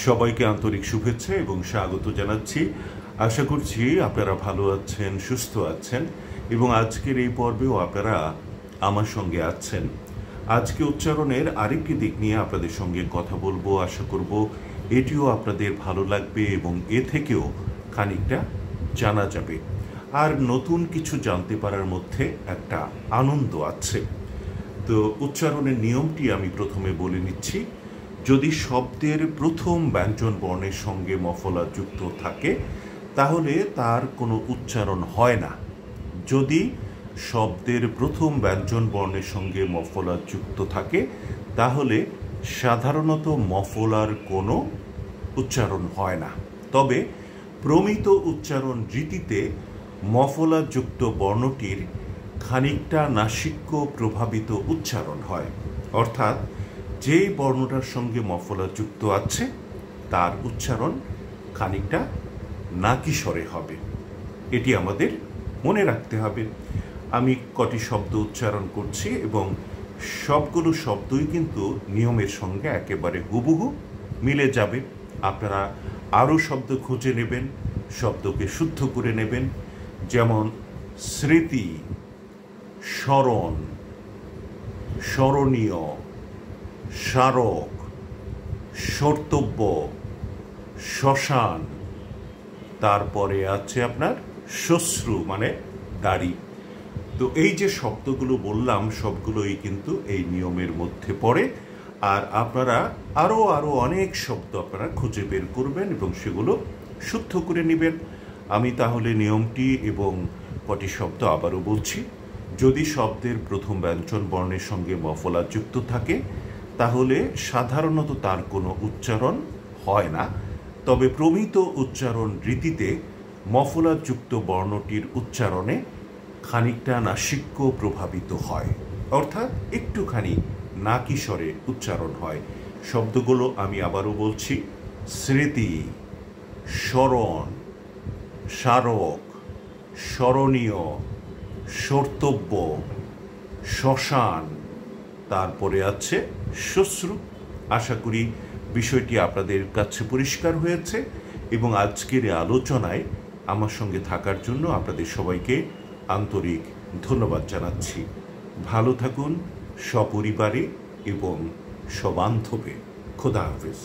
সবাইকে আন্তরিক শুভেচ্ছা এবং স্বাগত জানাচ্ছি। আশা করছি আপনারা ভালো আছেন, সুস্থ আছেন এবং আজকের এই পর্বেও আপনারা আমার সঙ্গে আছেন। আজকে উচ্চারণের আরেকটি দিক নিয়ে আপনাদের সঙ্গে কথা বলবো। আশা করব এটিও আপনাদের ভালো লাগবে এবং এ থেকেও খানিকটা জানা যাবে। আর নতুন কিছু জানতে পারার মধ্যে একটা আনন্দ আছে। তো উচ্চারণের নিয়মটি আমি প্রথমে বলে নিচ্ছি। যদি শব্দের প্রথম ব্যঞ্জন বর্ণের সঙ্গে মফলা যুক্ত থাকে তাহলে তার কোনো উচ্চারণ হয় না। যদি শব্দের প্রথম ব্যঞ্জন বর্ণের সঙ্গে মফলা যুক্ত থাকে তাহলে সাধারণত মফলার কোনো উচ্চারণ হয় না। তবে প্রমিত উচ্চারণ রীতিতে মফলাযুক্ত বর্ণটির খানিকটা নাসিক্য প্রভাবিত উচ্চারণ হয়, অর্থাৎ যেই বর্ণটার সঙ্গে মফলা যুক্ত আছে তার উচ্চারণ খানিকটা নাকিস্বরে হবে। এটি আমাদের মনে রাখতে হবে। আমি কটি শব্দ উচ্চারণ করছি এবং সবগুলো শব্দই কিন্তু নিয়মের সঙ্গে একেবারে হুবহু মিলে যাবে। আপনারা আরও শব্দ খুঁজে নেবেন, শব্দকে শুদ্ধ করে নেবেন। যেমন স্মৃতি, স্মরণ, স্মরণীয়, স্মারক, কর্তব্য, শ্মশান, তারপরে আছে আপনার শ্বশ্রু মানে দাড়ি। তো এই যে শব্দগুলো বললাম সবগুলোই কিন্তু এই নিয়মের মধ্যে পড়ে। আর আপনারা আরও অনেক শব্দ আপনারা খুঁজে বের করবেন এবং সেগুলো শুদ্ধ করে নেবেন। আমি তাহলে নিয়মটি এবং কটি শব্দ আবারও বলছি। যদি শব্দের প্রথম ব্যঞ্জন বর্ণের সঙ্গে মফলা যুক্ত থাকে তাহলে সাধারণত তার কোনো উচ্চারণ হয় না। তবে প্রমিত উচ্চারণ রীতিতে মফলাযুক্ত বর্ণটির উচ্চারণে খানিকটা নাসিক্য প্রভাবিত হয়, অর্থাৎ একটুখানি নাকিস্বরে উচ্চারণ হয়। শব্দগুলো আমি আবারও বলছি। স্মৃতি, স্মরণ, স্মারক, স্মরণীয়, কর্তব্য, শ্মশান, তারপরে আছে শ্বশ্রু। আশা করি বিষয়টি আপনাদের কাছে পরিষ্কার হয়েছে এবং আজকের আলোচনায় আমার সঙ্গে থাকার জন্য আপনাদের সবাইকে আন্তরিক ধন্যবাদ জানাচ্ছি। ভালো থাকুন সপরিবারে এবং সবান্ধবে। খোদা হাফেজ।